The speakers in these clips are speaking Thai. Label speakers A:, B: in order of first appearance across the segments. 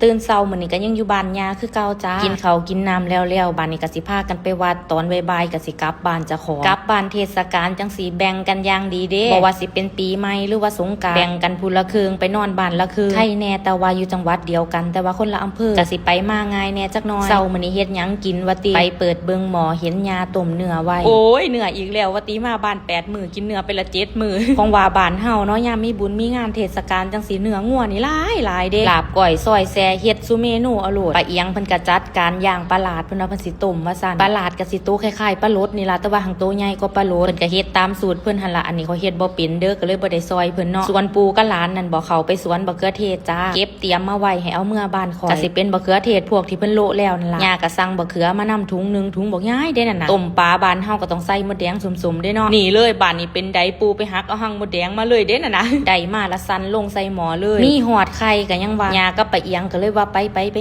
A: ตื่นเช้ามื้อนี้ก็ยังอยู่บ้านย่าคือเก่าจ้ากินข้าวกินน้ำแล้วบ้านนี้ก็สิพากันไปวัดตอนบ่ายๆก็สิกลับบ้านเจ้าของกลับบ้านเทศกาลจังสิแบ่งกันอย่างดีเด้บ่ว่าสิเป็นปีใหม่หรือว่าสงกรานต์แบ่งกันผู้ละครึ่งไปนอนบ้านละครึ่งใครแน่แต่ว่าอยู่จังหวัดเดียวกันแต่ว่าคนละอำเภอก็สิไปมาง่ายแน่จักหน่อยเช้ามื้อนี้เฮ็ดหยังกินว่าติไปเปิดเบิ่งหมอเห็นย่าต้มเนื้อไว้โอ้ยเนื้ออีกแล้วว่าติมาบ้าน8มื้อกินเนื้อไปละ7มื้อของว่าบ้านเฮาเนาะยามมีบุญมีงานเทศกาลจังสิเนื้องัวนี่หลายเด้ลาบก้อยซอยแซ่เฮ็ดซุเมนูอร่อยป้าเอียงเพิ่นก็จัดการย่างปลาหลาดเพิ่นว่าเพิ่นสิต้มว่าซั่นปลาหลาดก็สิโตคล้ายๆปลาโลดนี่ล่ะแต่ว่าหังโตใหญ่กว่าปลาโลดเพิ่นก็เฮ็ดตามสูตรเพิ่นหั่นล่ะอันนี้เขาเฮ็ดบ่เป็นเด้อก็เลยบ่ได้ซอยเพิ่นเนาะส่วนปูกับหลานนั่นบ่เข้าไปสวนบักเขือเทศจ้าเก็บเตรียมมาไว้ให้เอาเมื่อบ้านคอยก็สิเป็นบักเขือเทศพวกที่เพิ่นโละแล้วนั่นล่ะย่าก็สั่งบักเขือมานำถุงนึงถุงบักย้ายเด้นั่นน่ะต้มปลาบ้านเฮาก็ต้องใส่มดแดงสุ่มๆเด้เนาะนี่เลยบ้านนี้เป็นไดปูไปหักเอาหังมดแดงมาเลยเด้นั่นน่ะได้มาละสั่นลงใส่หม้อเลยมีหอดไข่ก็ยังว่าย่าก็ป้าเอียงก็เลยว่าไป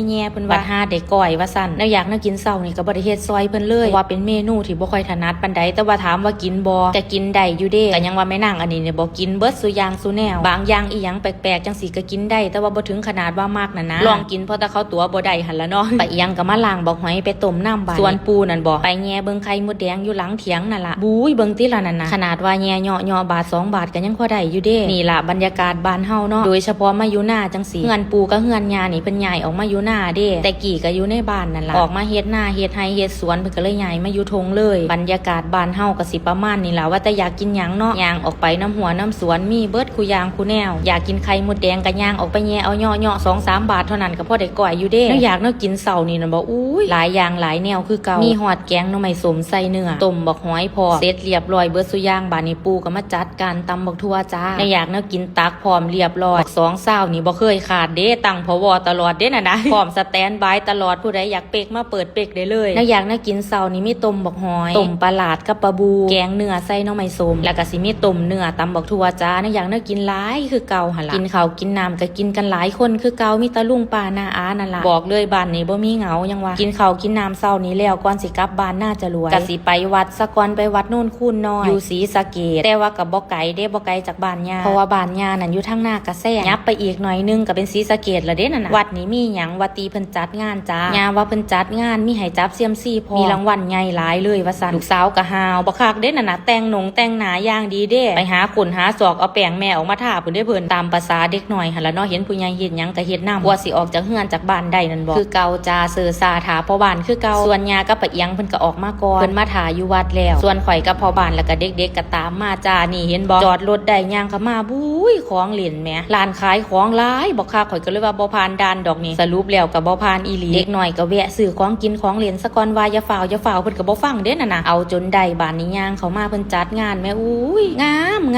A: แย่เพิ่นว่าหาได้ก้อยว่าซั่นแล้วอยากกินเช้านี่ก็บ่ได้เฮ็ดซอยเพิ่นเลยว่าเป็นเมนูที่บ่ค่อยถนัดปานใดแต่ว่าถามว่ากินบ่ก็กินได้อยู่เด้ก็ยังว่าแม่นางอันนี้เนี่ยบ่กินเบิดซุอย่างซุแนวบางอย่างอีหยังแปลกๆจังซี่ก็กินได้แต่ว่าบ่ถึงขนาดว่ามากนั่นนะลองกินเพราะแต่เขาตัวบ่ได้หั่นละเนาะป้าเอียงก็มาล้างบักหอยไปต้มน้ำบาดส่วนปูนั่นบ่ไปแย่เบิ่งไข่มดแดงอยู่หลังเถียงนั่นล่ะบุ้ยเบิ่งติล่ะนั่นน่ะขนาดว่าแย่เหาะบาท2 บาทก็ยังพอได้อยู่เด้นี่ล่ะบรรยากาศบ้านเฮาเนาะโดยเฉพาะมาอยู่หน้าจังซี่เฮือนปูกับเฮือนย่านี่เพิ่นย้ายออกมาอยู่หน้าเด้แต่กี้ก็อยู่ในบ้านนั่นล่ะออกมาเฮ็ดหน้าเฮ็ดไร่เฮ็ดสวนเพิ่นก็เลยย้ายมาอยู่ทงเลยบรรยากาศบ้านเฮาก็สิประมาณนี้ล่ะว่าแต่อยากกินหยังเนาะย่างออกไปน้ำหัวน้ำสวนมีเบิดคูยางคูแนวอยากกินไข่มดแดงก็ย่างออกไปแย่เอาเหาะ 2-3 บาทเท่านั้นก็พอได้ก่อยอยู่เด้แล้วอยากกินเช้านี่นั่นบ่อุ้ยหลายอย่างหลายแนวคือเก่ามีหอดแกงหน่อไม้สมใส่เนื้อต้มบักหอยพอเสร็จเรียบร้อยเบิดซุอย่างบาดนี้ปูก็มาจัดการตำบักทั่วจ้าแล้วอยากกินตักพร้อมเรียบร้อย2เช้านี่บ่เคยขาดเด้ตั้งพวตลอดเด้น่ะนะพร้อมสแตนด์บายตลอดผู้ใดอยากเปกมาเปิดเปกได้เลยแล้วอยากกินเช้านี่มีต้มบักหอยต้มปลาหลาดกับปลาบูแกงเนื้อใส่หน่อไม้สมแล้วก็สิมีต้มเนื้อตำบักทั่วจ้าแล้วอยากกินหลายคือเก่าหั่นล่ะกินข้าวกินน้ำก็กินกันหลายคนคือเก่ามีตาลุงป้าน้าอานั่นล่ะบอกเลยบ้านนี้บ่มีเหงายังว่ากินข้าวกินน้ำเช้านี้แล้วก่อนสิกลับบ้านน่าจะรวยก็สิไปวัดซะก่อนไปวัดโน่นคูนน้อยอยู่ศรีสะเกษแต่ว่าก็บ่ไกลเด้บ่ไกลจากบ้านย่าเพราะว่าบ้านย่านั่นอยู่ทางหน้ากระแสยับไปอีกหน่อยนึงก็เป็นศรีสะเกษละเด้นั่นน่ะวัดนี้มีหยังวัดตีเพิ่นจัดงานจ้าย่าว่าเพิ่นจัดงานมีให้จับเซียมซี่พอมีรางวัลใหญ่หลายเลยว่าซั่นลูกสาวก็ฮาวบ่คักเด้นั่นน่ะแต่งหน้าอย่างดีเด้ไปหาคนหาศอกเอาแป้งแม่ออกมาทาเพิ่นได้เพิ่นตามภาษาเด็กน้อยหั่นล่ะเนาะเห็นผู้ใหญ่เฮ็ดหยังก็เฮ็ดนำกว่าสิออกจากเฮือนจากบ้านได้นั่นบ่คือเก่าจ้าเสือซาถาพ่อบ้านคือเก่าส่วนย่ากับป้าเอียงเพิ่นก็ออกมาก่อนเพิ่นมาถ่าอยู่วัดแล้วส่วนข่อยกับพ่อบ้านแล้วก็เด็กๆก็ตามมาจ้านี่เห็นบ่จอดรถได้ย่างเข้ามาบุ้ยของเล่นแหมร้านขายของหลายบ่คักข่อยก็เลยว่าบ่ผ่านด่านดอกนี่สรุปแล้วก็บ่ผ่านอีหลีเด็กน้อยก็แวะซื้อของกินของเล่นซะก่อนว่าอย่าฟ้าวเพิ่นก็บ่ฟังเด้นั่นน่ะเอาจนได้บ้านนี้ย่างเข้ามาเพิ่นจัดงานแม่อุ้ยง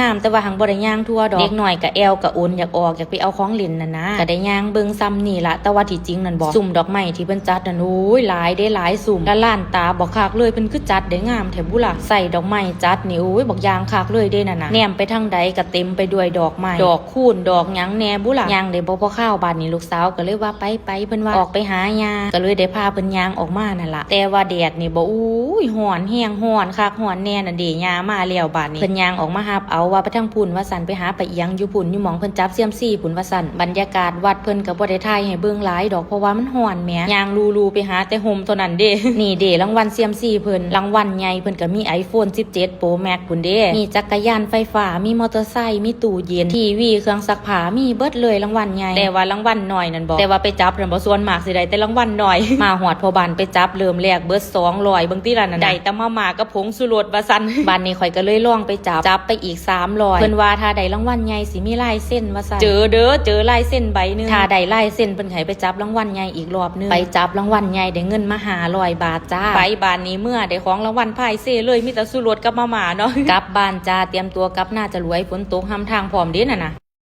A: ามแต่ว่าหังบ่ได้ย่างทั่วดอกเด็กน้อยก็แอวก็อุ่นอยากออกอยากไปเอาของเล่นนั่นนะก็ได้ย่างเบิ่งซ้ำนี่ล่ะแต่ว่าที่จริงนั่นบ่ซุ่มดอกไม้ที่เพิ่นจัดนั่นโอ้ยหลายเด้หลายสุ่มละล้านตาบ่คักเลยเพิ่นคือจัดได้งามแท้บุล่ะใส่ดอกไม้จัดนี่โอ้ยบักยางคักเลยเด้นั่นน่ะแนมไปทางใดก็เต็มไปด้วยดอกไม้ดอกคูณดอกหยังแหน่บุล่ะย่างได้บ่พอข้าวบาดนี้ลูกสาวก็เลยว่าไปเพิ่นว่าออกไปหายาก็เลยได้พาเพิ่นย่างออกมานั่นล่ะแต่ว่าแดดนี่บ่อุ้ยร้อนแฮงร้อนคักร้อนแน่นั่นเด้ย่ามาแล้วบาดนี้เพิ่นย่างออกมารับเอาว่าไปทางพุ่นว่าสั่นไปหาป้าเอียงอยู่พุ่นอยู่หม่องเพิ่นจับเซียมซี่พุ่นว่าสั่นบรรยากาศวัดเพิ่นก็บ่ได้ถ่ายให้เบิ่งหลายดอกเพราะว่ามันร้อนแหมย่างลูไปหาแต่ห่มเท่านั้นเด้นี่เด้รางวัลเซียมซี่เพิ่นรางวัลใหญ่เพิ่นก็มี iPhone 17 Pro Max พุ่นเด้มีจักรยานไฟฟ้ามีมอเตอร์ไซค์มีตู้เย็นทีวีเครื่องซักผ้ามีเบิดเลยรางวัลใหญ่แต่ว่ารางวัลน้อยนั่นบ่แต่ว่าไปจับนั่นบ่ส่วนมากสิได้แต่รางวัลน้อย มาฮอดพอบ้านไปจับเริ่มแรกเบิด200เบิ่งติล่ะนั่นได้แต่มากับผงสุรสว่าซั่นบ้านนี้ข่อยก็เลยลองไปจับไปอีก300เพิ่นว่าถ้าได้รางวัลใหญ่สิมีลายเส้นว่าซั่นเจอลายเส้นใบนึงถ้าได้ลายเส้นเพิ่นให้ไปจับรางวัลใหญ่อีกรอบนึงไปจับรางวัลใหญ่ได้เงินมา500 บาทจ้าไปบ้านนี้เมื่อได้ของรางวัลพายเซ่เลยมีแต่สุรสกับมาม่าเนาะกลับบ้านจ้าเตรียมตัวกลับน่าจะรวยฝนตกห้ำทางพร้อมเด้น่ะนะ